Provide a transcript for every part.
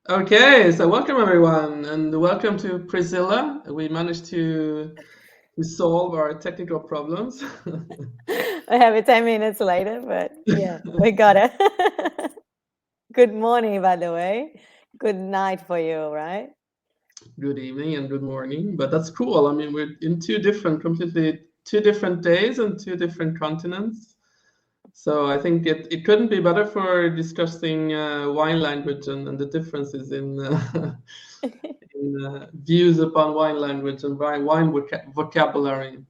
Okay, so welcome everyone, and welcome to Priscilla. We managed to solve our technical problems. I have it 10 minutes later, but yeah, we got it. Good morning, by the way. Good night for you, right? Good evening and good morning, but that's cool. I mean, we're in completely two different days and two different continents. So I think it couldn't be better for discussing wine language and the differences in views upon wine language and wine vocabulary,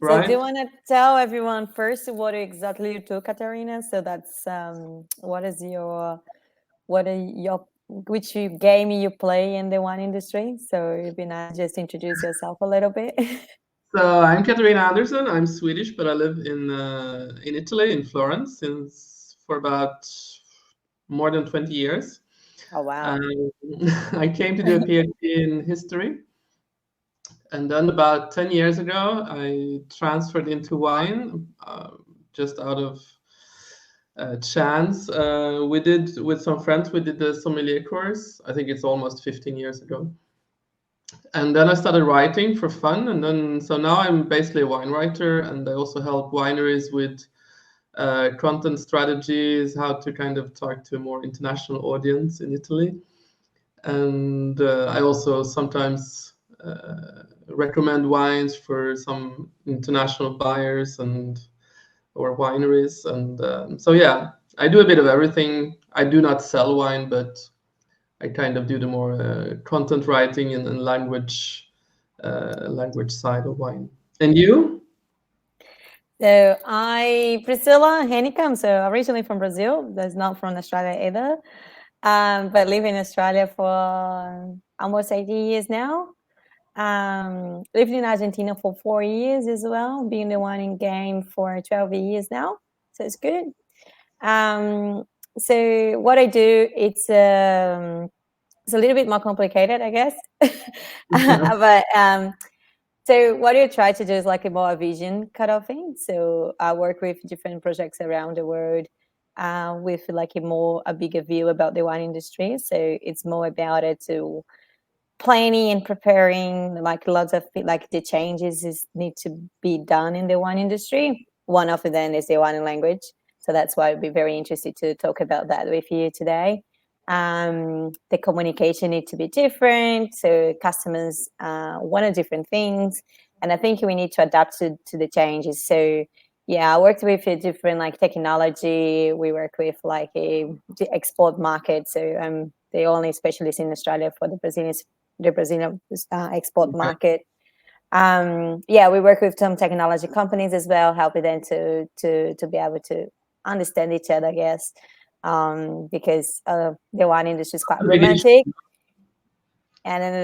So, do you right? want to tell everyone first what exactly you do, Katarina? So that's what are your which game you play in the wine industry? So it'd be nice just introduce yourself a little bit. So I'm Katarina Andersson. I'm Swedish, but I live in Italy, in Florence, since for about more than 20 years. Oh wow. Um, I came to do a PhD in history, and then about 10 years ago, I transferred into wine, just out of chance. We did with some friends. We did the sommelier course. I think it's almost 15 years ago. And then I started writing for fun, and then so now I'm basically a wine writer, and I also help wineries with content strategies, how to kind of talk to a more international audience in Italy. And I also sometimes recommend wines for some international buyers and or wineries. And so yeah, I do a bit of everything. I do not sell wine, but I kind of do the more content writing and language side of wine. And you? So Priscilla Hennekam, so originally from Brazil, that's not from Australia either. But live in Australia for almost 80 years now. Lived in Argentina for 4 years as well, being the one in game for 12 years now. So it's good. Um, so what I do, it's a little bit more complicated, I guess. But so what I try to do is like a more vision kind of thing. So I work with different projects around the world with like a bigger view about the wine industry. So it's more about it to planning and preparing like lots of like the changes need to be done in the wine industry. One of them is the wine language. So that's why I'd be very interested to talk about that with you today. The communication needs to be different. So customers want different things. And I think we need to adapt to the changes. So yeah, I worked with a different like technology. We work with like the export market. So I'm the only specialist in Australia for the Brazilian export Okay. market. Yeah, we work with some technology companies as well, helping them to be able to understand each other, I guess, because the wine industry is quite Big issue. romantic, and then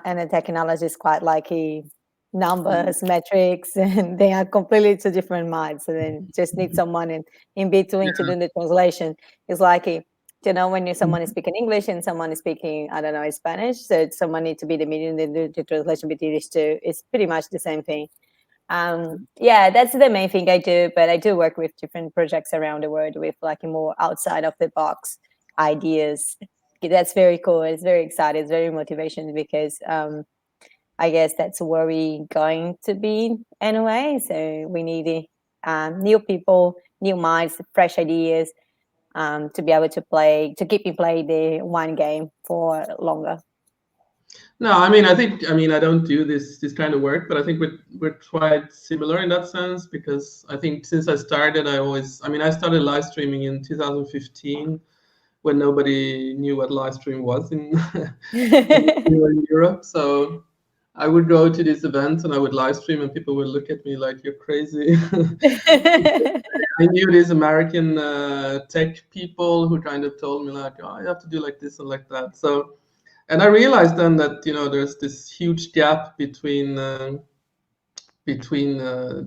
and the technology is quite like numbers, metrics, and they are completely two different minds. So then just need someone in between to do the translation. It's like when someone is speaking English and someone is speaking, I don't know, Spanish. So someone needs to be the medium, the translation between these two. It's pretty much the same thing. Yeah, that's the main thing I do, but I do work with different projects around the world with like more outside of the box ideas. That's very cool. It's very exciting. It's very motivating because I guess that's where we're going to be anyway. So we need new people, new minds, fresh ideas to be able to keep you play the one game for longer. No, I mean, I don't do this kind of work, but I think we're quite similar in that sense because I think since I started, I started live streaming in 2015 when nobody knew what live stream was in Europe. So I would go to these events and I would live stream, and people would look at me like you're crazy. I knew these American tech people who kind of told me like, oh, you have to do like this and like that. So, and I realized then that there's this huge gap between the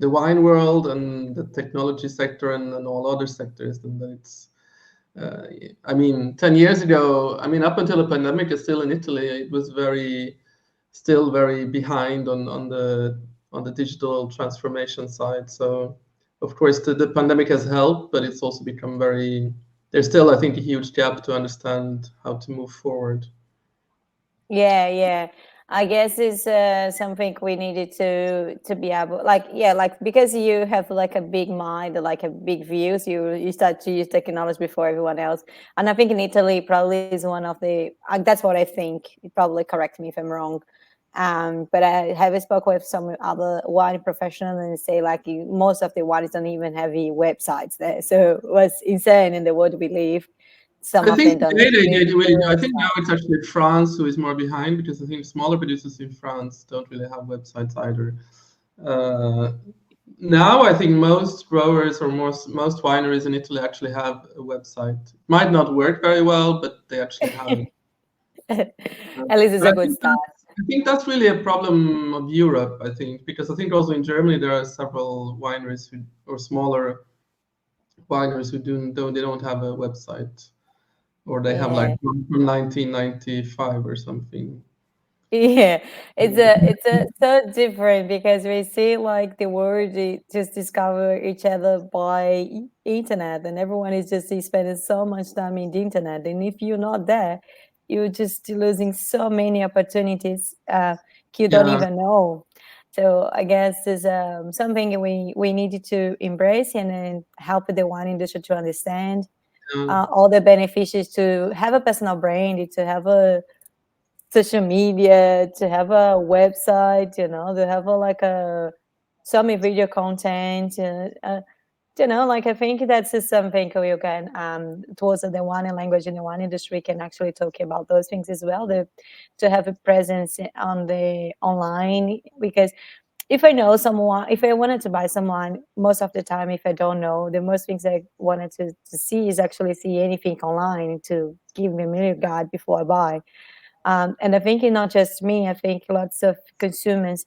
wine world and the technology sector and all other sectors, and that it's. I mean, 10 years ago, I mean, up until the pandemic, is still in Italy, it was still very behind on the digital transformation side. So, of course, the pandemic has helped, but it's also become very there's still, I think, a huge gap to understand how to move forward. Yeah. I guess it's something we needed to be able, like because you have like a big mind, like a big views, you start to use technology before everyone else. And I think in Italy probably is one of the, that's what I think. You probably correct me if I'm wrong. But I have spoken with some other wine professionals and they say like most of the wines don't even have websites there. So it was insane in the world we live. Some I of them think don't today they even really do. I think now it's actually France who is more behind, because I think smaller producers in France don't really have websites either. Now I think most growers or most wineries in Italy actually have a website. It might not work very well, but they actually have it. At least it's But a good start. I think that's really a problem of Europe, I think, because I think also in Germany there are several wineries who, or smaller wineries who they don't have a website, or they have like Yeah. one from 1995 or something. Yeah, it's a so different because we see like the world just discover each other by internet, and everyone is just spending so much time in the internet. And if you're not there, you're just losing so many opportunities you don't Yeah, even know. So I guess is something we needed to embrace and then help the wine industry to understand all the benefits, to have a personal brand, to have a social media, to have a website, to have some video content, like I think that's just something you can towards the one language in the one industry can actually talk about those things as well. To have a presence on the online, because if I know someone, if I wanted to buy someone, most of the time, if I don't know, the most things I wanted to see is actually see anything online to give me a guide before I buy. And I think it's not just me. I think lots of consumers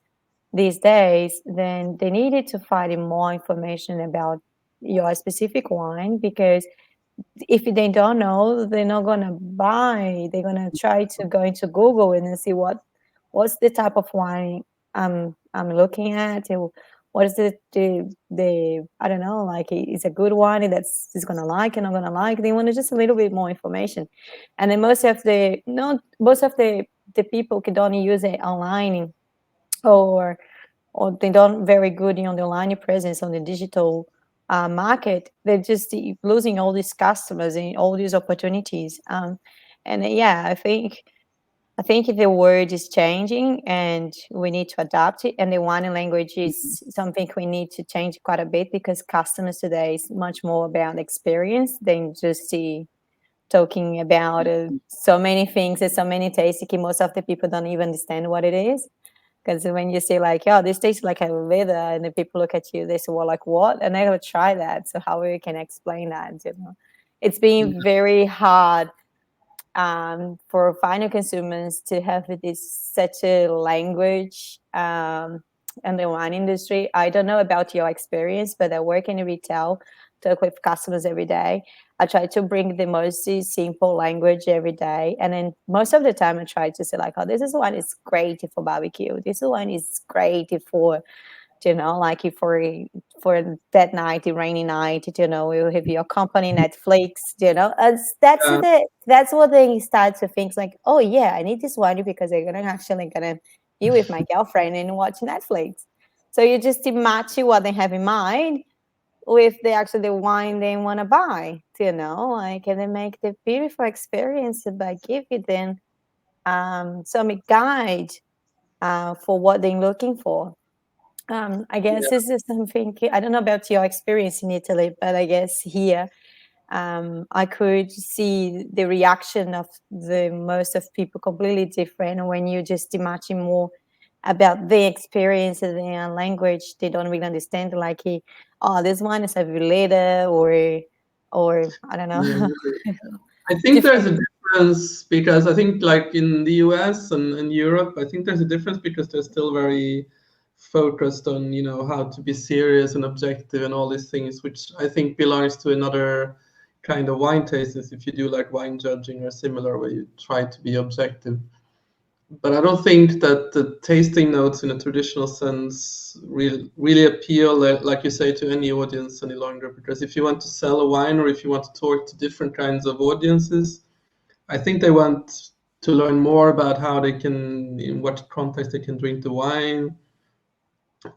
these days, then they needed to find more information about your specific wine, because if they don't know, they're not gonna buy. They're gonna try to go into Google and then see what's the type of wine I'm looking at. What is the I don't know, like it's a good wine that's is gonna like and I'm gonna like. They want just a little bit more information, and then most of the people can only use it online, or they don't very good on the online presence on the digital market. They're just losing all these customers and all these opportunities. And yeah, I think the word is changing and we need to adapt it. And the wine language is something we need to change quite a bit, because customers today is much more about experience than just talking about so many things and so many tastes. Most of the people don't even understand what it is. Because when you say like, oh, this tastes like a leather, and the people look at you, they say, well, like what? And I never try that. So how we can explain that? It's been very hard for final consumers to have this such a language in the wine industry. I don't know about your experience, but I work in retail, talk with customers every day. I try to bring the most simple language every day, and then most of the time I try to say like, oh, this is one is great for barbecue. This one is great for like for that night, the rainy night, you have your company Netflix, that's what they start to think like, oh yeah, I need this wine because I'm gonna be with my girlfriend and watch Netflix. So you just match what they have in mind with the wine they want to buy, like, and they make the beautiful experience by giving them some guide for what they're looking for. I guess this is something, I don't know about your experience in Italy, but I guess here I could see the reaction of the most of people completely different when you just imagine more about the experience and the language they don't really understand. Like, oh, this one is a later, or I don't know. yeah. I think there's a difference, because I think like in the US and Europe, I think there's a difference because they're still very focused on, how to be serious and objective and all these things, which I think belongs to another kind of wine tasters. If you do like wine judging or similar, where you try to be objective. but I don't think that the tasting notes in a traditional sense really appeal, like you say, to any audience any longer. Because if you want to sell a wine, or if you want to talk to different kinds of audiences, I think they want to learn more about how they can, in what context they can drink the wine,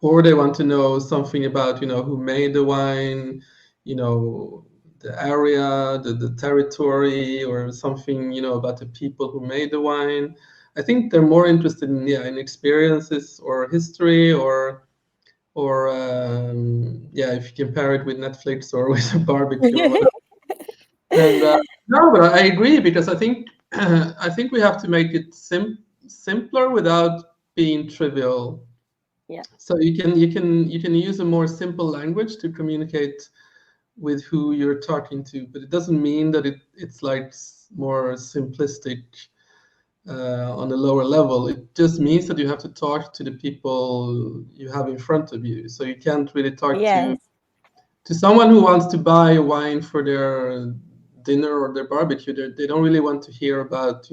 or they want to know something about, who made the wine, the area, the territory, or something, about the people who made the wine. I think they're more interested in experiences or history, or if you compare it with Netflix or with a barbecue or whatever. And no, but I agree, because I think I think we have to make it simpler without being trivial. Yeah. So you can use a more simple language to communicate with who you're talking to, but it doesn't mean that it's like more simplistic on a lower level. It just means that you have to talk to the people you have in front of you. So you can't really talk Yes. to someone who wants to buy wine for their dinner or their barbecue. They don't really want to hear about,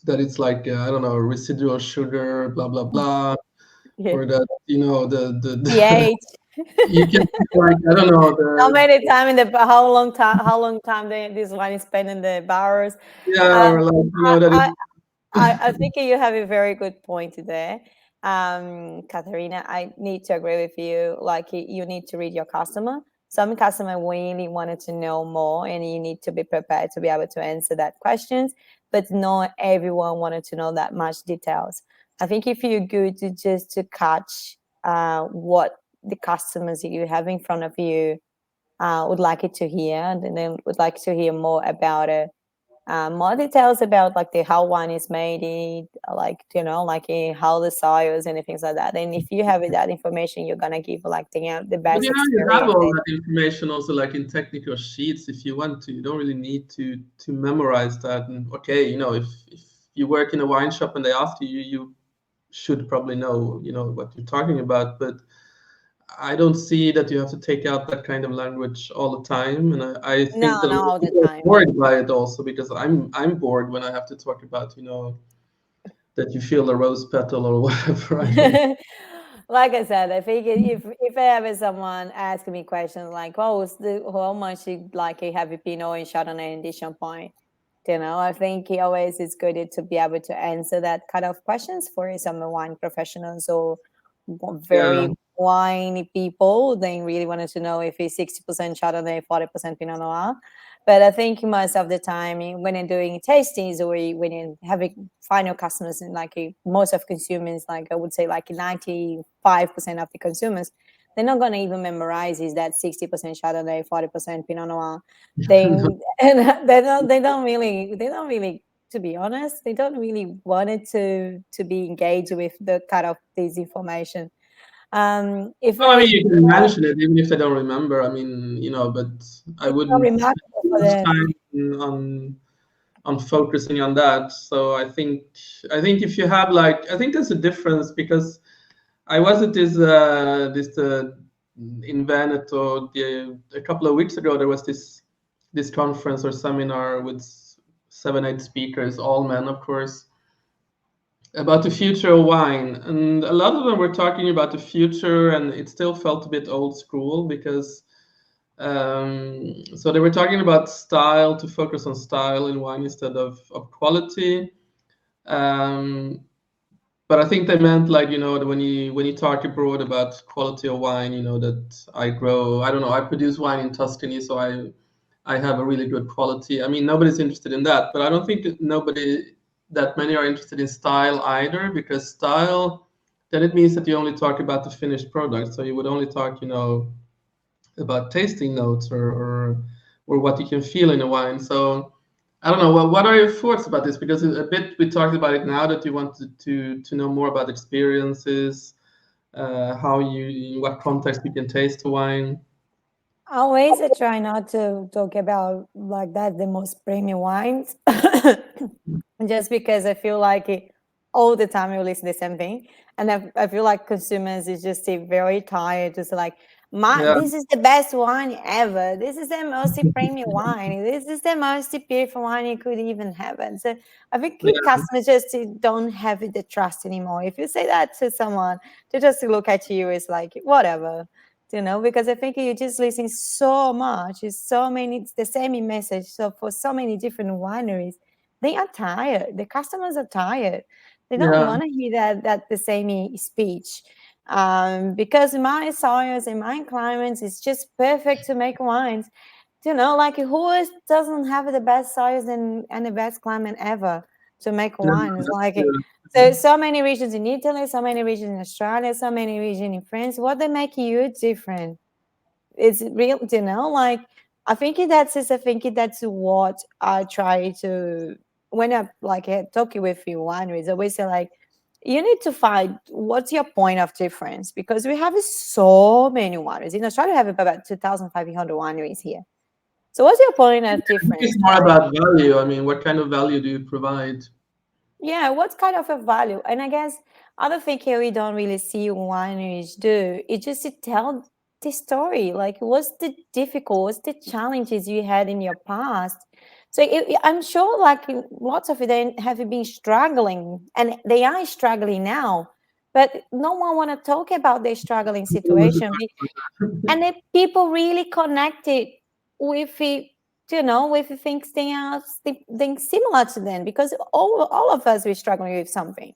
that it's like, I don't know, residual sugar, blah, blah, blah, Yeah. or that, the pH. you can like, I don't know, How many time in the how long time this wine is spent in the bars? or like, I, that I it's I think you have a very good point there, Katarina. I need to agree with you. Like you need to read your customer. Some customer really wanted to know more, and you need to be prepared to be able to answer that questions. But not everyone wanted to know that much details. I think if you're good to just to catch what the customers that you have in front of you would like it to hear, and then would like to hear more about it. More details about like the how wine is made, like like how the soils and things like that. And if you have that information, you're gonna give like the but best you have experience. all that information also, like in technical sheets, if you want to. You don't really need to memorize that. And okay, if you work in a wine shop and they ask you, you should probably know, what you're talking about. But I don't see that you have to take out that kind of language all the time, and I think No, that a not lot all of the people are time. bored by it also, because I'm bored when I have to talk about, that you feel a rose petal or whatever. I don't. Like I said, I think if I ever someone asking me questions like, "Oh, how much you like a heavy Pinot and Chardonnay and this champagne?" I think it always is good to be able to answer that kind of questions for some wine professionals or Yeah. very wine people. They really wanted to know if it's 60% Chardonnay, 40% Pinot Noir. But I think most of the time when you're doing tastings or when you're having final customers, and like most of consumers, like I would say like 95% of the consumers, they're not going to even memorize is that 60% Chardonnay, 40% Pinot Noir. They and they don't really, to be honest, they don't really want it to be engaged with the kind of this information. If Well, I mean, I you can mention it even if they don't remember. I mean, but I It's not wouldn't spend remarkable too for much them. time on focusing on that. So I think if you have like, I think there's a difference, because I was at this in Veneto a couple of weeks ago. There was this conference or seminar with 7, 8 speakers, all men, of course, about the future of wine, and a lot of them were talking about the future, and it still felt a bit old school, because so they were talking about style, to focus on style in wine instead of quality. Um, but I think they meant, like, that when you talk abroad about quality of wine, that I don't know, I produce wine in Tuscany, so I have a really good quality. I mean, nobody's interested in that, but I don't think that many are interested in style either, because style, then it means that you only talk about the finished product. So you would only talk, about tasting notes, or what you can feel in a wine. So I don't know. What are your thoughts about this? Because a bit we talked about it now, that you wanted to know more about experiences, how in what context you can taste the wine. Always I try not to talk about like that the most premium wines, just because I feel like all the time you listen to the same thing, and I feel like consumers is just very tired, just like Yeah. This is the best wine ever. This is the most premium wine. This is the most beautiful wine you could even have. And so I think Yeah. customers just don't have the trust anymore. If you say that to someone, they just look at you as like, whatever, because I think you just listen so much. It's the same message. So for so many different wineries, they are tired. The customers are tired. They don't Yeah. want to hear that the same speech. Because my soils and my climates is just perfect to make wines. Like who doesn't have the best soils and the best climate ever to make Yeah, wine? It's that's like true. so many regions in Italy, so many regions in Australia, so many regions in France. What they make you different? It's real, like I think that's what I try to when I like talking with you wineries. I always say like you need to find what's your point of difference because we have so many wineries in Australia. We have about 2,500 wineries here. So what's your point of I think difference? it's more about value. I mean, what kind of value do you provide? Yeah, what kind of a value? And I guess other thing here we don't really see wineries do is just to tell the story. Like, what's the difficult, what's the challenges you had in your past? So I'm sure, like lots of them have been struggling, and they are struggling now. But no one want to talk about their struggling situation. And if people really connected with it, with the things things similar to them, because all of us we're struggling with something.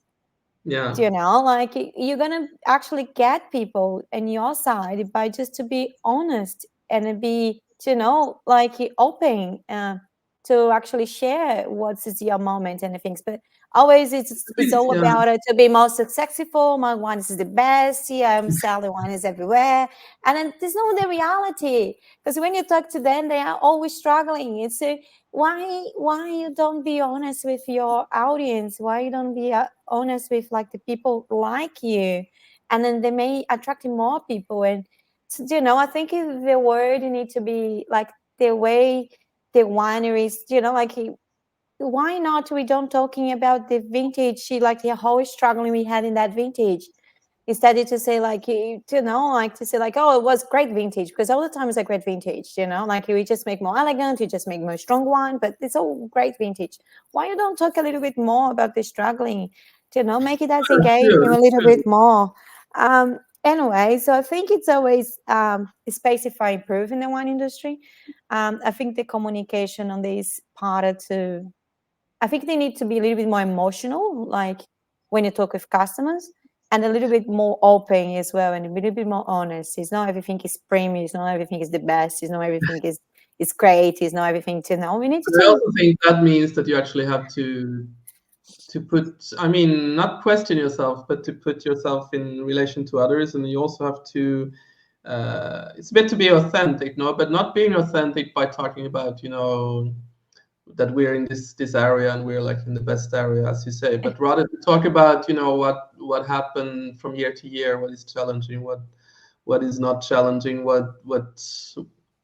Yeah. Like you're gonna actually get people in your side by just to be honest and be, like open to actually share what is your moment and the things. But always it's all Yeah. about it to be more successful. My wine is the best. Yeah, I'm selling wine is everywhere, and then there's no the reality because when you talk to them, they are always struggling. It's why you don't be honest with your audience, why you don't be honest with like the people like you, and then they may attract more people. And I think the word need to be like the way the wineries, like why not we don't talking about the vintage, like the whole struggling we had in that vintage, instead of to say like like to say like, oh, it was great vintage, because all the time it's a great vintage, like we just make more elegant, we just make more strong wine, but it's all great vintage. Why you don't talk a little bit more about the struggling, make it as That's true. engaging a That's little true. bit more. Anyway, so I think it's always space for improve in the wine industry. I think the communication on this part to I think they need to be a little bit more emotional, like when you talk with customers, and a little bit more open as well, and a little bit more honest. It's not everything is premium. It's not everything is the best. It's not everything is great. It's not everything to know. We need to But I tell. also think that means that you actually have to put, I mean, not question yourself, but to put yourself in relation to others, and you also have to. It's a bit to be authentic, no, but not being authentic by talking about, that we're in this area and we're like in the best area, as you say, but rather to talk about, what happened from year to year, what is challenging, what is not challenging, what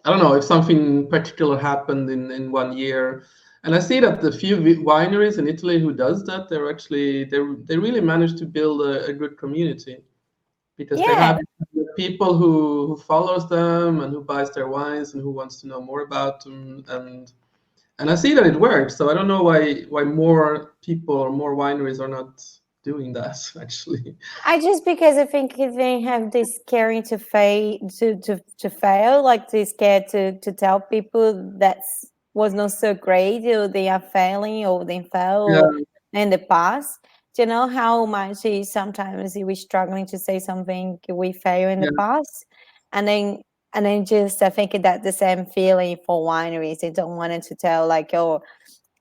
I don't know if something particular happened in 1 year. And I see that the few wineries in Italy who does that, they really manage to build a good community, because they Yeah, have people who follows them and who buys their wines and who wants to know more about them. And I see that it works. So I don't know why more people or more wineries are not doing that actually. I just because I think they have this caring to fail to fail, like they scared to tell people that was not so great, or they are failing, or they Yeah, fail in the past. Do you know how much sometimes we struggling to say something we fail in the yeah, past, and then just I think that the same feeling for wineries. They don't want it to tell like, oh,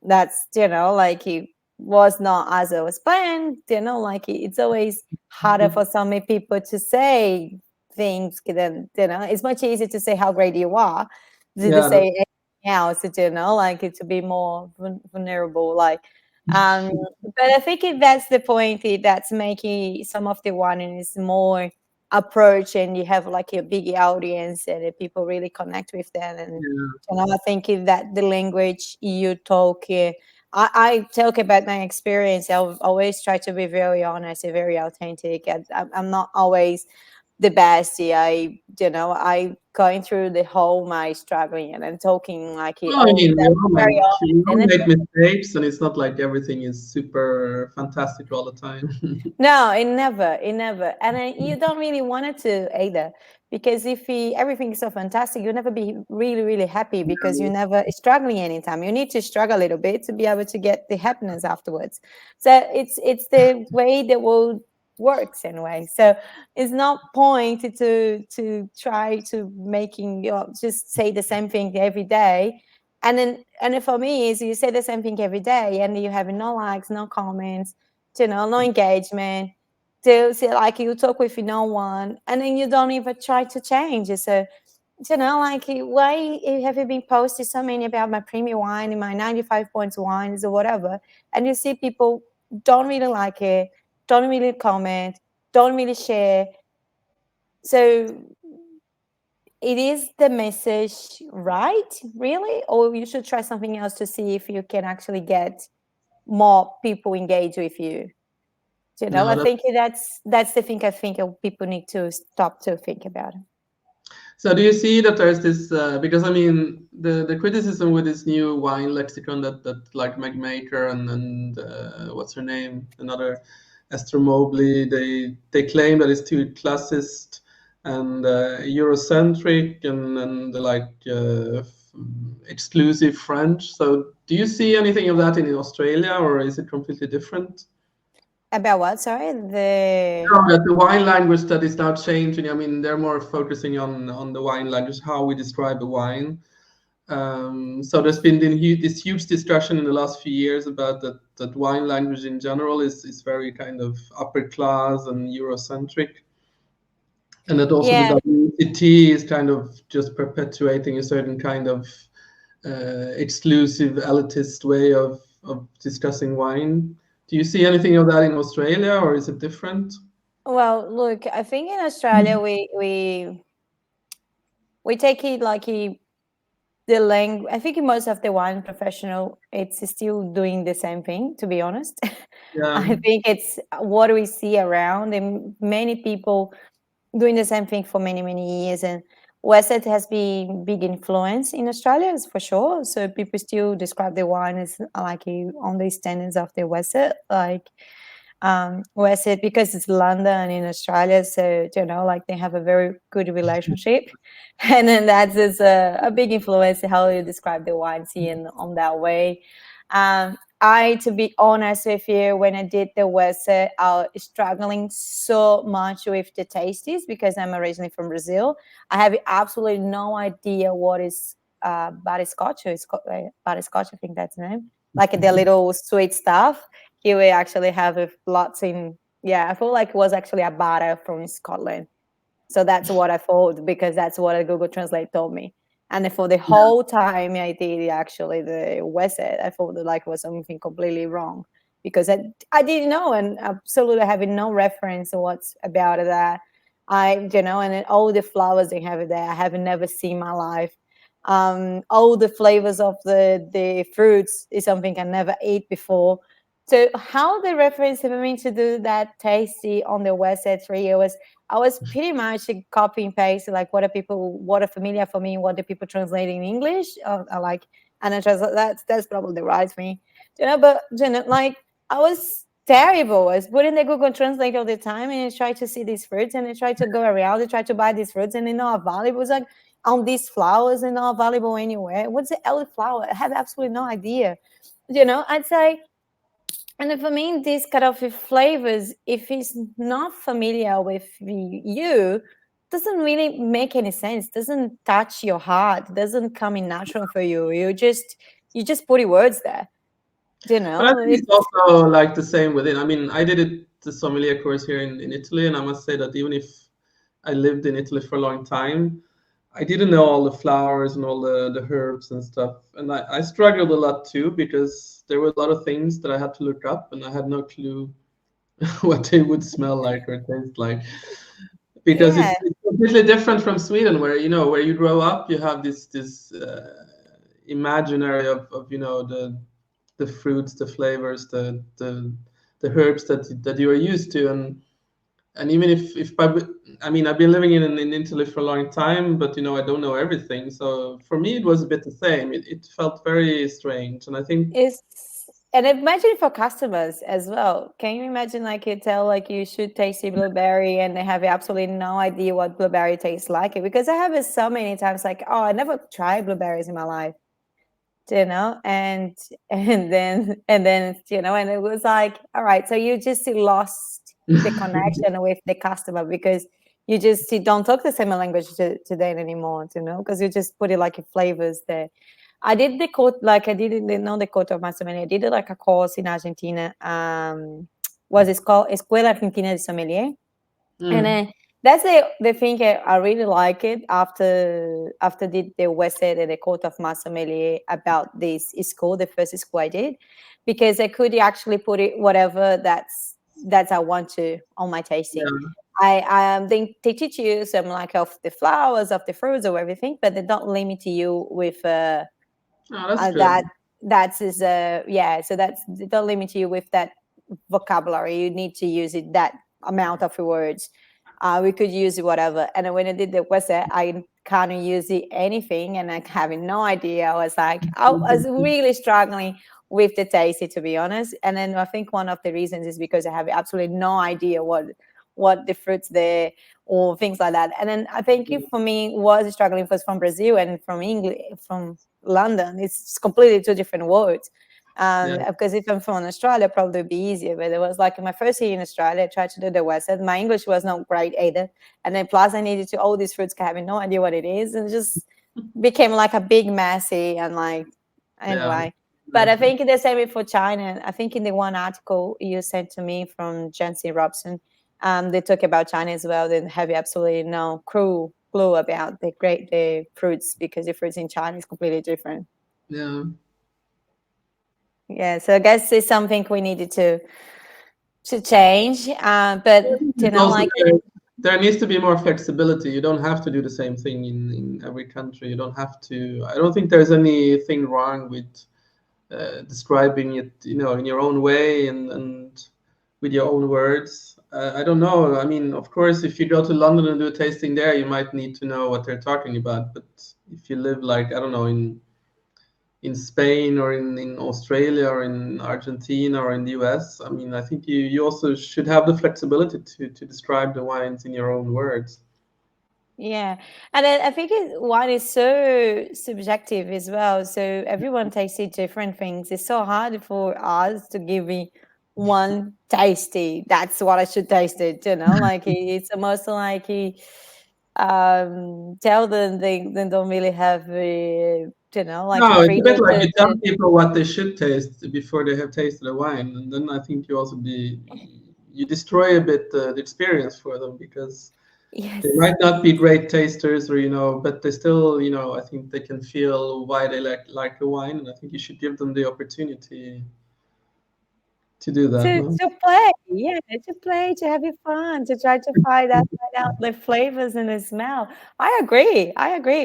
that's like it was not as it was planned, like it's always harder for so many people to say things than it's much easier to say how great you are than to yeah. say anything else, like it to be more vulnerable, like but I think that's the point, that's making some of the one is more approach, and you have like a big audience and people really connect with them. And I think that the language you talk, I talk about my experience. I always try to be very honest and very authentic. I'm not always the best. I going through the whole my struggling and I'm talking like it Well, I all mean, that's very we honest, all and make mistakes, and it's not like everything is super fantastic all the time. no, it never, and you don't really want it to either, because if everything is so fantastic, you'll never be really, really happy because you're never struggling anytime. You need to struggle a little bit to be able to get the happiness afterwards. So it's the way the world works anyway. So it's not point to try to making just say the same thing every day. And then for me is you say the same thing every day and you have no likes, no comments, no engagement, to see like you talk with no one, and then you don't even try to change. So, like why have you been posting so many about my premium wine and my 95 points wines or whatever, and you see people don't really like it, don't really comment, don't really share. So it is the message right, really, or you should try something else to see if you can actually get more people engaged with you. I No, think that's the thing I think people need to stop to think about. so do you see that there's this because I mean the criticism with this new wine lexicon that like Magmaker and what's her name, another Esther Mobley, they claim that it's too classist and Eurocentric and like exclusive French. So do you see anything of that in Australia, or is it completely different? About what? Sorry, No, that the wine language that is now changing. I mean, they're more focusing on the wine language, how we describe a wine. So there's been this huge discussion in the last few years about that wine language in general is very kind of upper class and Eurocentric, and that also the yeah. WCT is kind of just perpetuating a certain kind of exclusive elitist way of discussing wine. Do you see anything of that in Australia, or is it different? Well, look, I think in Australia we take it like the language. I think most of the wine professional, it's still doing the same thing. To be honest, Yeah. I think it's what we see around, and many people doing the same thing for many, many years. And Wesset has been big influence in Australia, is for sure. So people still describe the wine as like on the standards of the Wesset, like Wesset, because it's London in Australia. So like they have a very good relationship, and then that's just a big influence how you describe the wine scene on that way. To be honest with you, when I did the Wesset, I was struggling so much with the tasties because I'm originally from Brazil. I have absolutely no idea what is butterscotch, or butterscotch, I think that's the name. Like the little sweet stuff. Here we actually have lots in. Yeah, I feel like it was actually a butter from Scotland. So that's what I thought, because that's what Google Translate told me. And for the whole time I did actually the Wesset, I thought that like it was something completely wrong, because I didn't know, and absolutely having no reference to what's about that. And then all the flowers they have there, I have never seen in my life. All the flavors of the fruits is something I never ate before. So how the reference for me to do that tasty on the Wesset 3 was, I was pretty much copy and paste like what are familiar for me, what the people translate in English. I like, and I translate that's probably the right thing, But like I was terrible. I was putting the Google Translate all the time, and I tried to see these fruits, and I tried to go around, I tried to buy these fruits, and they're not available. It was like on these flowers and not available anywhere. What's the elderflower? I have absolutely no idea. I'd say. And for me, these kind of flavors, if it's not familiar with you, doesn't really make any sense. Doesn't touch your heart. Doesn't come in natural for you. You just put words there. But I think It's it's also like the same within. I mean, I did the sommelier course here in Italy, and I must say that even if I lived in Italy for a long time, I didn't know all the flowers and all the herbs and stuff. And I struggled a lot too, because there were a lot of things that I had to look up, and I had no clue what they would smell like or taste like. Because yeah, it's completely different from Sweden, where where you grow up, you have this imaginary of the fruits, the flavors, the herbs that you are used to, and even if I mean, I've been living in Italy for a long time, but I don't know everything. So for me, it was a bit the same. It felt very strange, and I think And imagine for customers as well. Can you imagine like you tell like you should taste a blueberry and they have absolutely no idea what blueberry tastes like? Because I have it so many times like, oh, I never tried blueberries in my life, and then and it was like, all right, so you just lost the connection with the customer because you don't talk the same language to them anymore, because you just put it like in flavors there. I did the course, like I did not the course of sommelier. I did like a course in Argentina. It's called Escuela Argentina de Sommelier, and that's the thing I really like it after did the Western and the Court of Sommelier about this school, the first school I did, because I could actually put it whatever that's I want to on my tasting. Yeah. They teach you some like of the flowers, of the fruits, or everything, but they don't limit you with That's good. So they don't limit you with that vocabulary. You need to use it that amount of words. We could use whatever. And when I did the Western, I kind of use it anything, and I having no idea. I was really struggling with the tasty, to be honest. And then I think one of the reasons is because I have absolutely no idea what the fruits there or things like that. And then I think for me was struggling was from Brazil and from English, from London. It's completely two different words. Because if I'm from Australia, probably would be easier. But it was like my first year in Australia, I tried to do the Western. My English was not great either. And then plus I needed to all these fruits, having no idea what it is. And it just became like a big messy and like, anyway. But I think the same for China. I think in the one article you sent to me from Jancy Robson, they talk about China as well. They have absolutely no clue about the fruits, because the fruits in China is completely different. Yeah, so I guess it's something we needed to change. But there needs to be more flexibility. You don't have to do the same thing in every country. You don't have to. I don't think there's anything wrong with describing it, in your own way and with your own words. I don't know. I mean, of course, if you go to London and do a tasting there, you might need to know what they're talking about. But if you live like, I don't know, in Spain or in Australia or in Argentina or in the US, I mean, I think you also should have the flexibility to describe the wines in your own words. Yeah, and I think wine is so subjective as well. So everyone tasted different things. It's so hard for us to give me one tasty. That's what I should taste it. Like it's almost like tell them they don't really have like No, a it's a bit freedom like you tell people what they should taste before they have tasted a wine, and then I think you destroy a bit the experience for them, because Yes. they might not be great tasters, or but they still, I think they can feel why they like a wine, and I think you should give them the opportunity to do that. To play, yeah, to play, to have fun, to try to find out the flavors and the smell. I agree.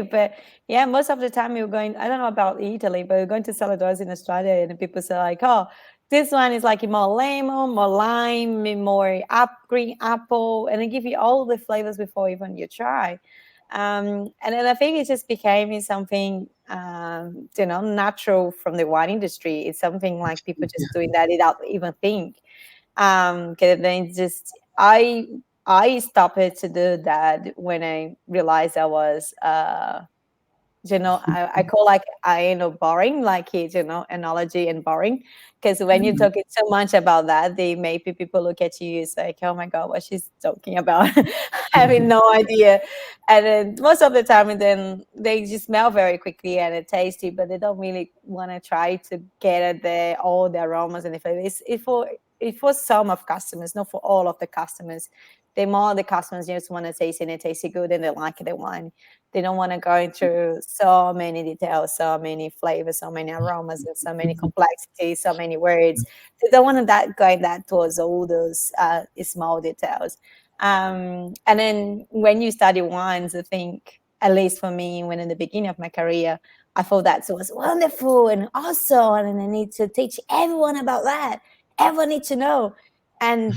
But yeah, most of the time we're going, I don't know about Italy, but we're going to Saladoras in Australia, and people say like, oh, this one is like more lemon, more lime, more green apple, and they give you all the flavors before even you try. And then I think it just became something, natural from the wine industry. It's something like people just doing that without even think. Then I stopped to do that when I realized I was I call like boring, like analogy and boring, because when you're talking so much about that, they maybe people look at you, it's like, oh my god, what she's talking about, having no idea. And then most of the time, and then they just smell very quickly and it's tasty, but they don't really want to try to get at all the aromas and the flavors. It for some of customers, not for all of the customers. The customers just want to taste it, and it tastes good, and they like the wine. They don't want to go into so many details, so many flavors, so many aromas, and so many complexities, so many words. They don't want to go that towards all those small details. And then when you study wines, I think, at least for me, when in the beginning of my career, I thought that was wonderful and awesome, and I need to teach everyone about that. Everyone needs to know. And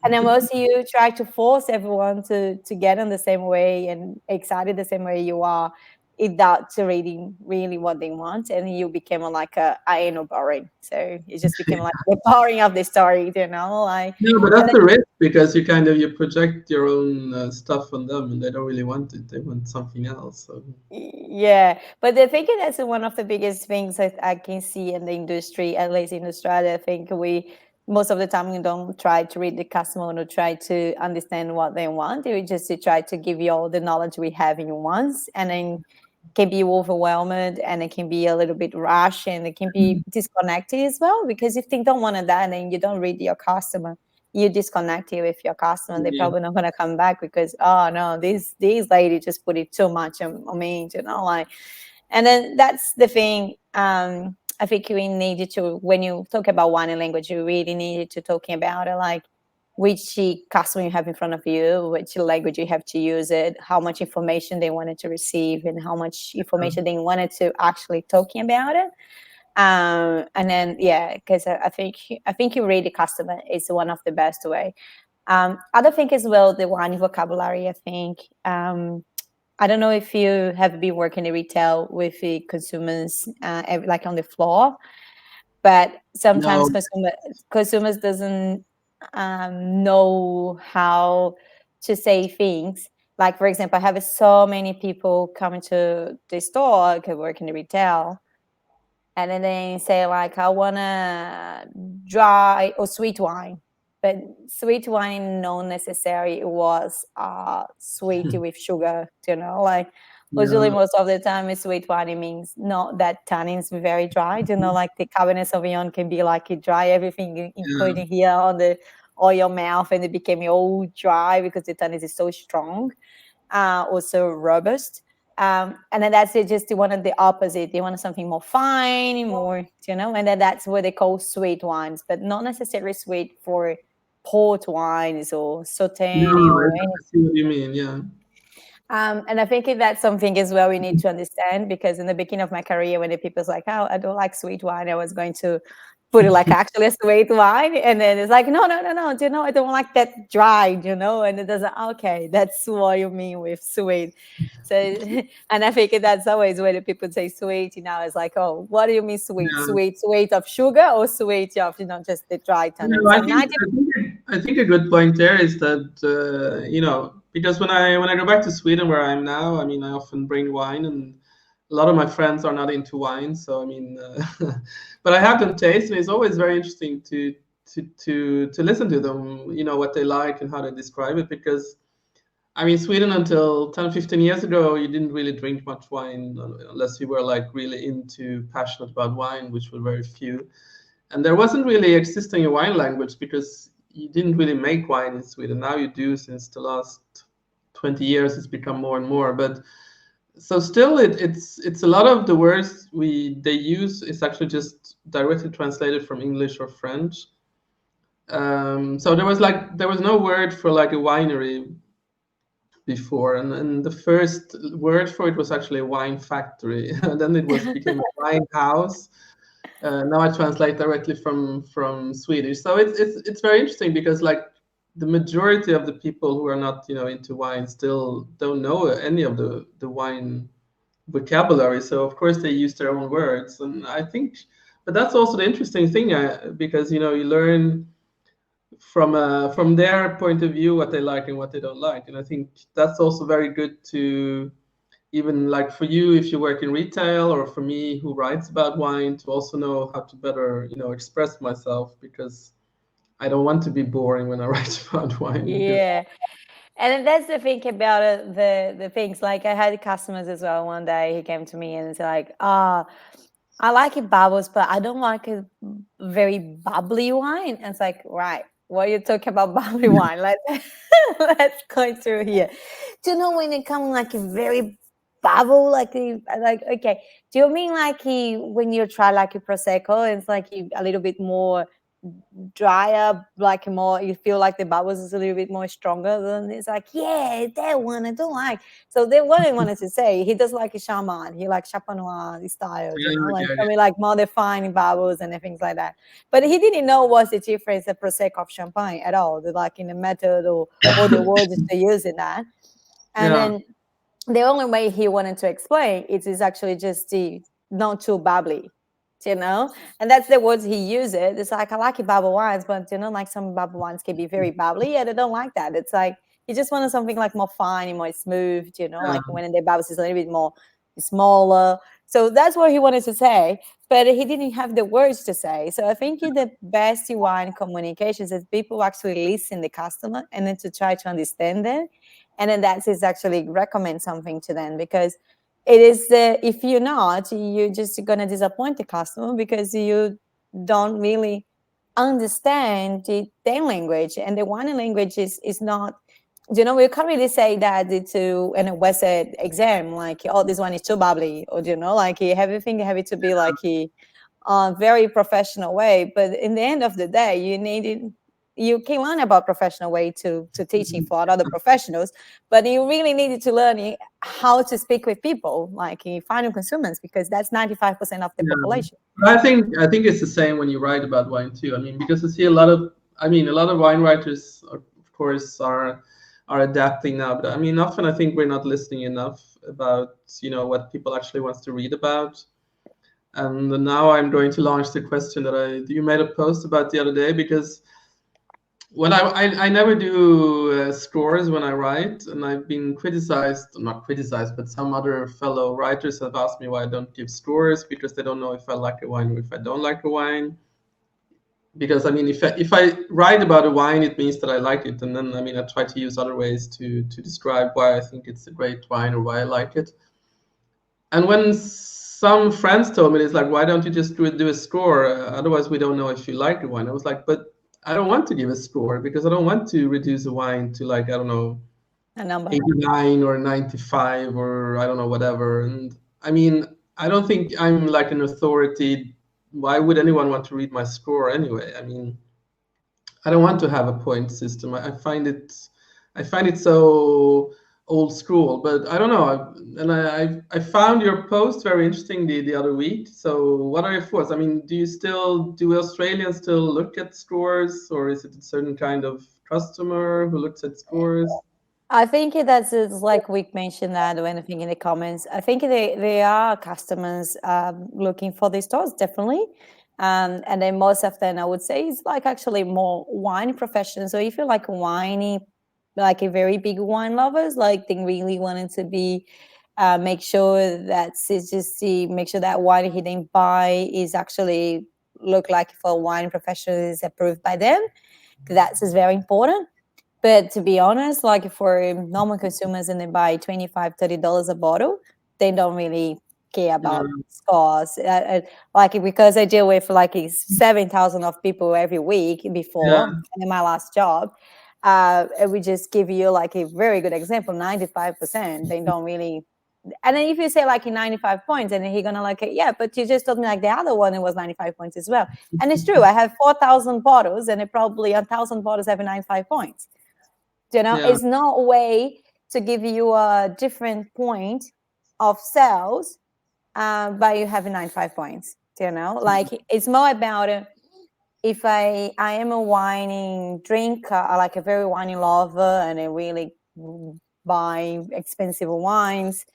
And then also you try to force everyone to get in the same way and excited the same way you are, without reading really what they want, and you became like I know boring. So it just became like the boring of the story, like. No, but that's the risk, because you project your own stuff on them, and they don't really want it. They want something else. So. Yeah, but I think that's one of the biggest things that I can see in the industry, at least in Australia. I think most of the time we don't try to read the customer or try to understand what they want. We just try to give you all the knowledge we have in once, and then can be overwhelmed, and it can be a little bit rush, and it can be disconnected as well, because if they don't want that, and then you don't read your customer, you disconnect it with your customer, and they're probably not going to come back because, oh no, this lady just put it too much on me, like. And then that's the thing. I think we needed to, when you talk about wine and language, you really needed to talking about it, like which customer you have in front of you, which language you have to use it, how much information they wanted to receive, and how much information they wanted to actually talking about it. And then, because I think you read the customer is one of the best way. Other thing as well, the wine vocabulary, I think. I don't know if you have been working in retail with the consumers, like on the floor, but sometimes consumers doesn't know how to say things. Like, for example, I have so many people coming to the store, could work in the retail, and then they say like, I want a dry or sweet wine. But sweet wine, not necessarily was sweet with sugar, like usually most of the time sweet wine, it means not that tannin is very dry, like the Cabernet Sauvignon can be like dry, everything including here on your mouth, and it became all dry because the tannin is so strong, also robust. And then that's it, just one of the opposite. They want something more fine, more, and then that's what they call sweet wines, but not necessarily sweet for port wines or Sauternes or anything. I see what you mean, yeah. And I think that's something as well we need to understand, because in the beginning of my career, when the people's like, oh, I don't like sweet wine, I was going to put it like actually a sweet wine, and then it's like, no, I don't like that dry, and it doesn't. Okay, that's what you mean with sweet. So, and I think that's always when the people say sweet, it's like, oh, what do you mean sweet? Sweet of sugar, or sweet of just the dry tannin? I think a good point there is that because when I go back to Sweden, where I'm now, I mean, I often bring wine, and a lot of my friends are not into wine, so I mean, but I have them taste, and it's always very interesting to listen to them, what they like and how they describe it, because I mean, Sweden until 10, 15 years ago, you didn't really drink much wine unless you were like really passionate about wine, which were very few. And there wasn't really existing a wine language, because you didn't really make wine in Sweden. Now you do, since the last 20 years, it's become more and more. But so still, it's a lot of the words they use is actually just directly translated from English or French. So there was no word for like a winery before, and the first word for it was actually a wine factory. And then it became a wine house. Now I translate directly from Swedish. So it's very interesting, because like the majority of the people who are not into wine still don't know any of the wine vocabulary. So of course they use their own words, and I think, but that's also the interesting thing, because you learn from their point of view what they like and what they don't like, and I think that's also very good to, even like for you if you work in retail, or for me who writes about wine, to also know how to better express myself, because I don't want to be boring when I write about wine. Yeah. And that's the thing about it, the things, like I had customers as well. One day he came to me and it's like, I like it bubbles, but I don't like a very bubbly wine. And it's like, right, what are you talking about bubbly wine? Let's go through here. Do you know when it comes like a very bubble, like okay, do you mean like when you try like a Prosecco, it's like a little bit more drier, like more, you feel like the bubbles is a little bit more stronger, then it's like, yeah, that one I don't like. So then what I wanted to say, he does like a shaman, he like Champenois style, you know, like something like more defined bubbles and things like that. But he didn't know what's the difference of Prosecco of Champagne at all, like in the method or the words to use in that. And then the only way he wanted to explain it is actually just the not too bubbly, you know, and that's the words he uses. It's like, I like bubble wines, but you know, like some bubble wines can be very bubbly, and I don't like that. It's like you just wanted something like more fine and more smooth, you know, like when the bubbles is a little bit more smaller. So that's what he wanted to say, but he didn't have the words to say. So I think the best wine communications is people actually listen the customer and then to try to understand them, and then that is actually recommend something to them, because it is if you're not, you're just going to disappoint the customer because you don't really understand their language, and the wine language is not, you know, we can't really say that to in a Western exam, like, oh, this one is too bubbly, or, you know, like everything have it to be like a very professional way. But in the end of the day, you can learn about professional way to teaching for other professionals, but you really needed to learn how to speak with people, like final consumers, because that's 95% of the population. I think it's the same when you write about wine too. I mean, because I see a lot of wine writers, of course, are adapting now. But I mean, often I think we're not listening enough about, you know, what people actually wants to read about. And now I'm going to launch the question that you made a post about the other day, because when I never do scores when I write, and I've been not criticized, but some other fellow writers have asked me why I don't give scores, because they don't know if I like a wine or if I don't like a wine. Because I mean, if I write about a wine, it means that I like it, and then I mean, I try to use other ways to describe why I think it's a great wine or why I like it. And when some friends told me, it's like, why don't you just do a score? Otherwise, we don't know if you like the wine. I was like, but I don't want to give a score, because I don't want to reduce a wine to, like, I don't know, a number, 89 or 95 or I don't know, whatever. And I mean, I don't think I'm like an authority. Why would anyone want to read my score anyway? I mean, I don't want to have a point system. I find it so old school, but I don't know. I found your post very interesting the other week. So what are your thoughts? I mean, do Australians still look at scores, or is it a certain kind of customer who looks at scores? I think that's like we mentioned that when I think in the comments. I think they are customers looking for these stores, definitely. And then most of them, I would say, is like actually more wine professionals. So if you're like whiny, like a very big wine lovers, like they really wanted to be make sure that make sure that wine he didn't buy is actually look like for wine professionals is approved by them. That is very important. But to be honest, like for normal consumers and they buy $25-$30 a bottle, they don't really care about scores. Like because I deal with like 7,000 of people every week before in my last job, we just give you like a very good example. 95%, they don't really. And then if you say like 95 points, and then he's gonna like, yeah, but you just told me like the other one, it was 95 points as well. And it's true. I have 4,000 bottles, and it probably 1,000 bottles have 95 points. You know, it's no way to give you a different point of sales by you having 95 points. You know, like it's more about if I am a wine drinker, like a very wine lover, and I really buy expensive wines,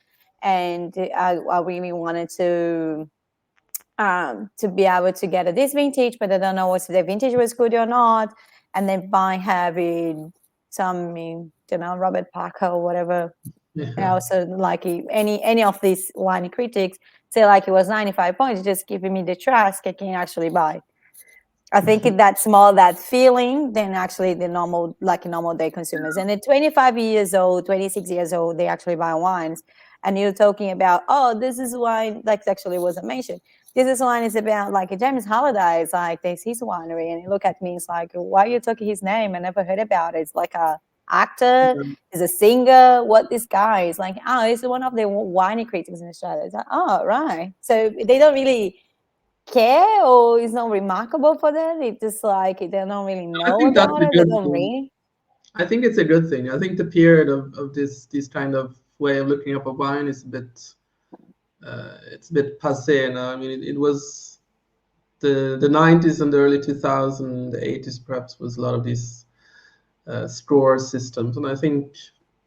and I really wanted to be able to get this vintage, but I don't know if the vintage was good or not, and then by having some, you know, Robert Parker or whatever else, like any of these wine critics say like it was 95 points, just giving me the trust I can actually buy. I think that's more that feeling than actually the normal day consumers. And at 25 years old, 26 years old, they actually buy wines. And you're talking about, oh, this is wine, like actually wasn't mentioned. This wine is about like James Halliday, it's like there's his winery, and you look at me, it's like, why are you talking his name? I never heard about it. It's like a actor, he's a singer. What this guy is like, oh, he's one of the wine critics in Australia. It's like, oh, right. So they don't really care or it's not remarkable for them. It's just like they don't really know about it. They don't read. I think it's a good thing. I think the period of this kind of way of looking up a wine is a bit it's a bit passé now. I mean, it was the 90s and the early 2000s, the 80s perhaps was a lot of these score systems, and I think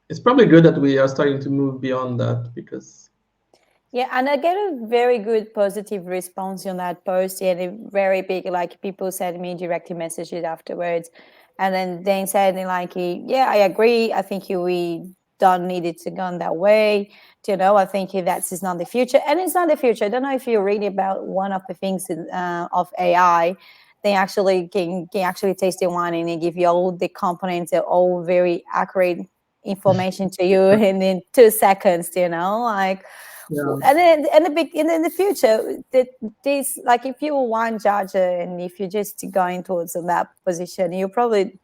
it's probably good that we are starting to move beyond that because. Yeah, and I get a very good positive response on that post. Yeah, a very big, like people send me direct messages afterwards, and then they said like, yeah, I agree. I think we don't need it to go that way. I think that's is not the future, and it's not the future. I don't know if you read about one of the things of AI. They actually can actually taste the wine and they give you all the components, all very accurate information to you in 2 seconds. Like. Yeah. And then in the future, this like if you're a wine judge and if you're just going towards that position, you probably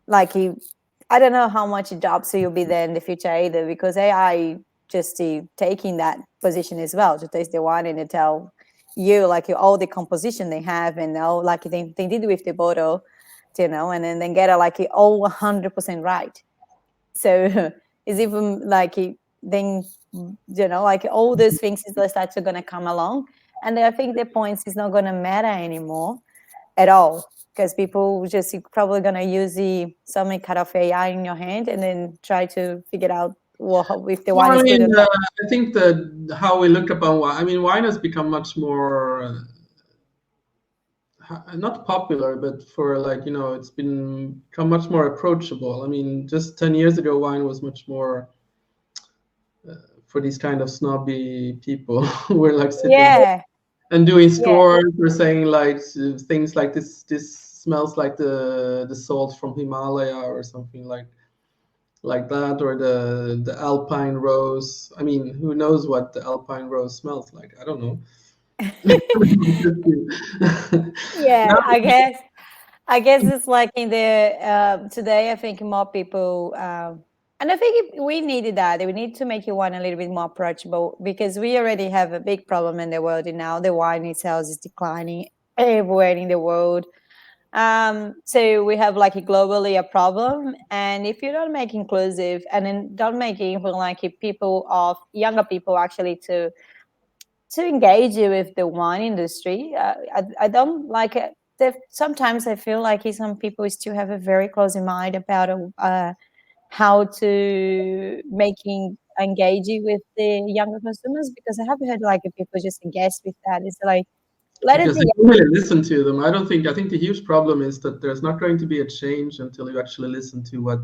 like I don't know how much jobs you'll be there in the future either, because AI just taking that position as well to taste the wine and to tell you like all the composition they have and all like they did with the bottle, and then get it like all 100% right. So it's even like then like all those things is actually going to come along, and I think the points is not going to matter anymore at all, because people just probably going to use some kind of AI in your hand and then try to figure out if the wine is good or not. I think that how we look upon wine. I mean, wine has become much more. Not popular, but for like, it's become much more approachable. I mean, just 10 years ago, wine was much more for these kind of snobby people who were like sitting and doing scores or saying like things like this smells like the salt from Himalaya or something like that, or the Alpine rose. I mean, who knows what the Alpine rose smells like? I don't know. Yeah, I guess it's like in the today. I think more people, and I think we needed that. We need to make wine a little bit more approachable, because we already have a big problem in the world, and now the wine itself is declining everywhere in the world. So we have like globally a problem, and if you don't make inclusive and then don't make even like people of younger people actually to engage with the wine industry. I don't like it. Sometimes I feel like some people still have a very close mind about how to making engaging with the younger consumers, because I have heard like people just guess with that. It's like because they don't really listen to them. I think the huge problem is that there's not going to be a change until you actually listen to what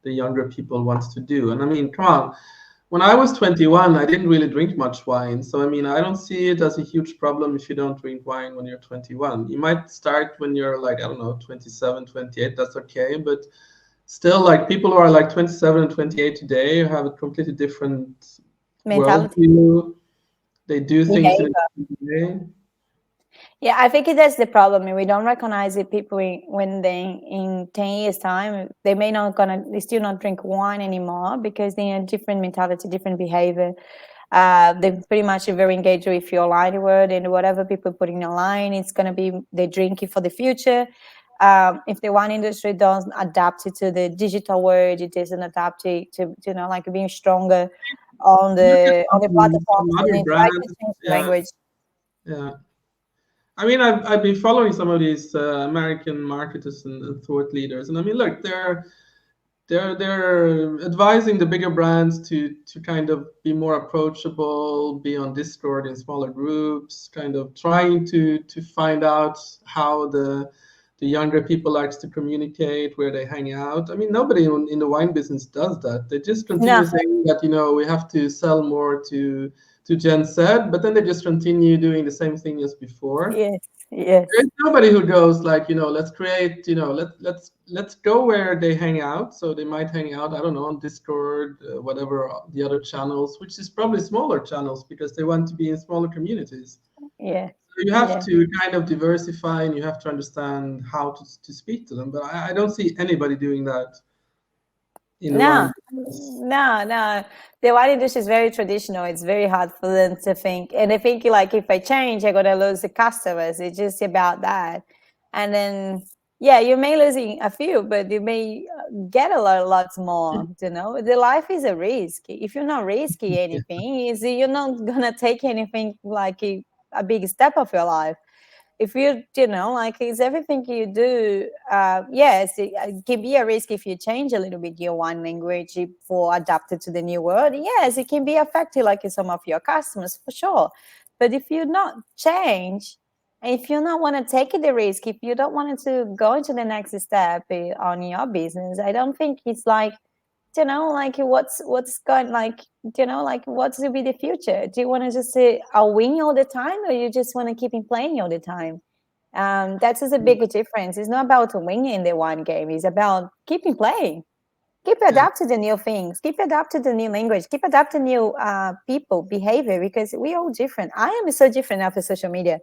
the younger people want to do. And I mean, come on. When I was 21, I didn't really drink much wine. So, I mean, I don't see it as a huge problem if you don't drink wine when you're 21. You might start when you're like, I don't know, 27, 28. That's okay. But still, like people who are like 27 and 28 today have a completely different worldview. They do things in a different way. Yeah, I think that's the problem. We don't recognize it. People when they in 10 years time, they may not they still not drink wine anymore because they have different mentality, different behavior. They're pretty much very engaged with your online world, and whatever people put in online, it's gonna be they drink it for the future. If the wine industry doesn't adapt it to the digital world, it doesn't adapt it to like being stronger on the platforms and try to change the language. Yeah. I mean, I've been following some of these American marketers and thought leaders, and I mean, look, they're advising the bigger brands to kind of be more approachable, be on Discord in smaller groups, kind of trying to find out how the younger people likes to communicate, where they hang out. I mean, nobody in the wine business does that. They just continue saying that we have to sell more to Gen Z, but then they just continue doing the same thing as before. Yes. There's nobody who goes like, let's create, let's go where they hang out. So they might hang out, I don't know, on Discord, whatever the other channels, which is probably smaller channels because they want to be in smaller communities. Yeah. So you have to kind of diversify, and you have to understand how to speak to them. But I don't see anybody doing that. No, No. The wine industry is very traditional. It's very hard for them to think. And they think like, if I change, I'm going to lose the customers. It's just about that. And then, yeah, you may losing a few, but you may get lots more, you know. The life is a risk. If you're not risky anything, is you're not going to take anything like a big step of your life. If you know, like, it's everything you do. Yes, it can be a risk if you change a little bit your wine language for adapted to the new world. Yes, it can be affected like in some of your customers for sure. But if you not change, and if you not want to take the risk, if you don't want to go into the next step on your business, I don't think it's like, you know, like what's going, like, you know, like what's to be the future? Do you want to just say I'll win all the time, or you just want to keep playing all the time? That is a big difference. It's not about winning the one game. It's about keeping playing, keep adapting to new things, keep adapting to new language, keep adapting new people behavior, because we all different. I am so different after social media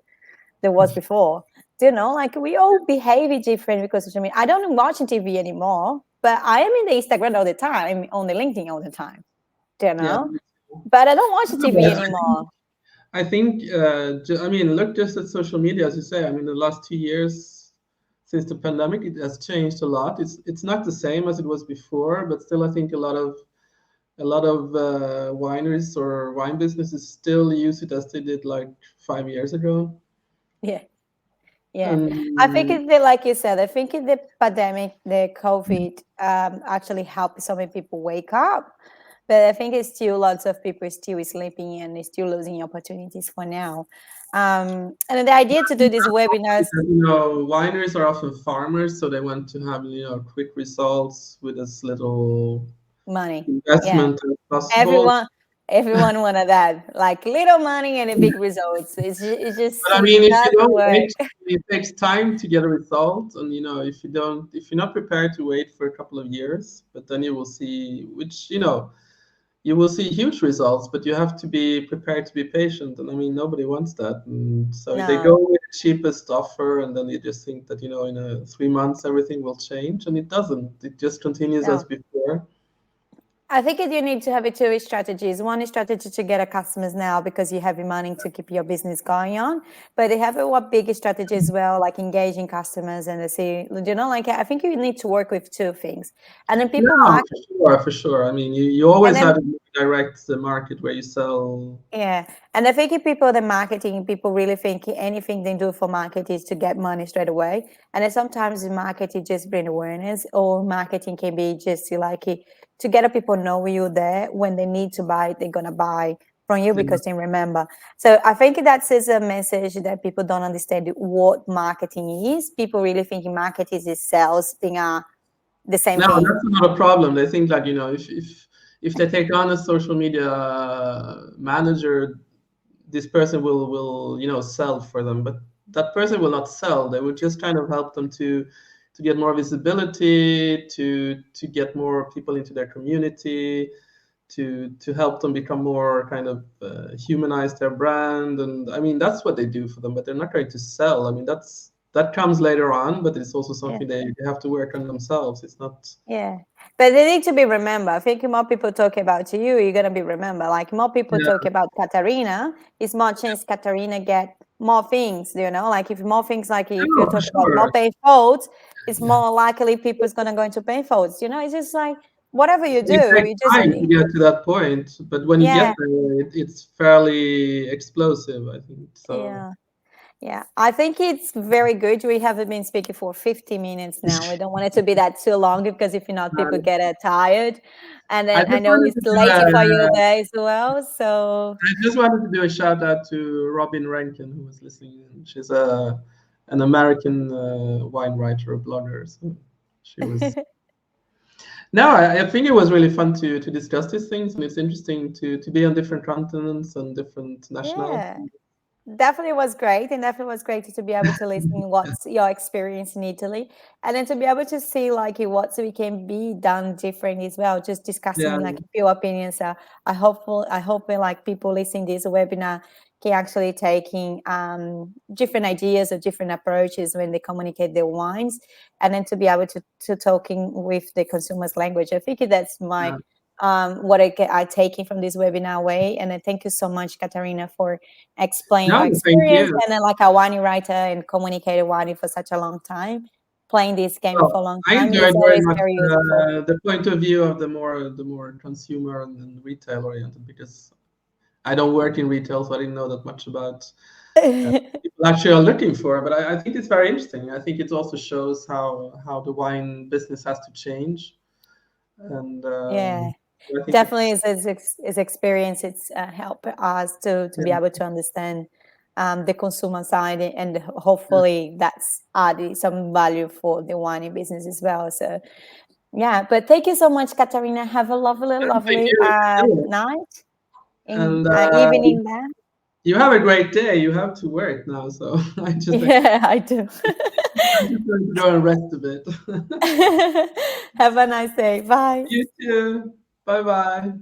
than was before. Do you know, like we all behave different because social media. I don't watch TV anymore, but I am in the Instagram all the time, I'm on the LinkedIn all the time. Do you know? But I don't watch TV anymore. I think, I mean, look just at social media, as you say. I mean, the last 2 years since the pandemic, it has changed a lot. It's not the same as it was before, but still, I think a lot of wineries or wine businesses still use it as they did like 5 years ago. Yeah. I think like you said, I think the pandemic, the COVID, actually helped so many people wake up. But I think it's still lots of people still sleeping and still losing opportunities for now. And the idea to do these webinars, you know, wineries are often farmers, so they want to have, you know, quick results with as little money, investment as possible. Everyone wanted that, like little money and a big results. It's just But I mean, if you doesn't don't work. wait, it takes time to get a result, and you know, if you're not prepared to wait for a couple of years, but then you will see, which, you know, you will see huge results, but you have to be prepared to be patient. And I mean, nobody wants that. And so they go with the cheapest offer, and then you just think that, you know, in 3 months everything will change, and it doesn't. It just continues as before. I think you need to have two strategies. One is strategy to get a customers now because you have money to keep your business going on. But they have a big strategy as well, like engaging customers and they say, you know, like I think you need to work with two things. And then people for sure. I mean, you always have to direct the market where you sell. Yeah. And I think the marketing, people really think anything they do for market is to get money straight away. And then sometimes marketing just bring awareness, or marketing can be just like to get people know you there. When they need to buy, they're going to buy from you because they remember. So I think that is a message that people don't understand what marketing is. People really think marketing is sales thing are the same thing. No, that's not a problem. They think that, you know, if they take on a social media manager, this person will, you know, sell for them. But that person will not sell. They would just kind of help them to get more visibility, to get more people into their community, to help them become more kind of humanize their brand. And I mean, that's what they do for them, but they're not going to sell. I mean, that comes later on, but it's also something they have to work on themselves. It's not. Yeah, but they need to be remembered. I think more people talk about you, you're gonna be remembered. Like more people talk about Katarina, it's more chance Katarina get more things. You know, like if more things, like if you talk about more painfolds, it's more likely people's gonna go into painfolds. You know, it's just like whatever you do, it takes time to get to that point. But when you get there, it's fairly explosive, I think. So. Yeah, I think it's very good. We haven't been speaking for 50 minutes now. We don't want it to be that too long because if not, people get tired. And then I know it's late for you there as well. So I just wanted to do a shout out to Robin Rankin, who was listening. She's an American wine writer, a blogger. So she was. No, I think it was really fun to discuss these things, and it's interesting to be on different continents and different nationalities. Definitely was great, and definitely was great to be able to listen what's your experience in Italy, and then to be able to see like what we can be done different as well. Just discussing like a few opinions. I hope like people listening this webinar can actually taking different ideas or different approaches when they communicate their wines, and then to be able to talking with the consumer's language. I think that's my what I taking from this webinar away. And thank you so much, Katarina, for explaining No, your thank experience you. and then like a wine writer and communicator wine for such a long time, playing this game for a long I time. enjoyed It's very always much very useful. the point of view of the more consumer and retail oriented, because I don't work in retail, so I didn't know that much about people actually are looking for. But I think it's very interesting. I think it also shows how the wine business has to change. And Yeah, I think definitely his experience. It's helped us to be able to understand the consumer side, and hopefully that's added some value for the wine business as well. So yeah, but thank you so much, Katarina. Have a lovely, thank lovely you. night in And evening there. you have a great day. You have to work now, so Yeah, I do. I'm just going to go and rest a bit. Have a nice day. Bye. You too. Bye bye.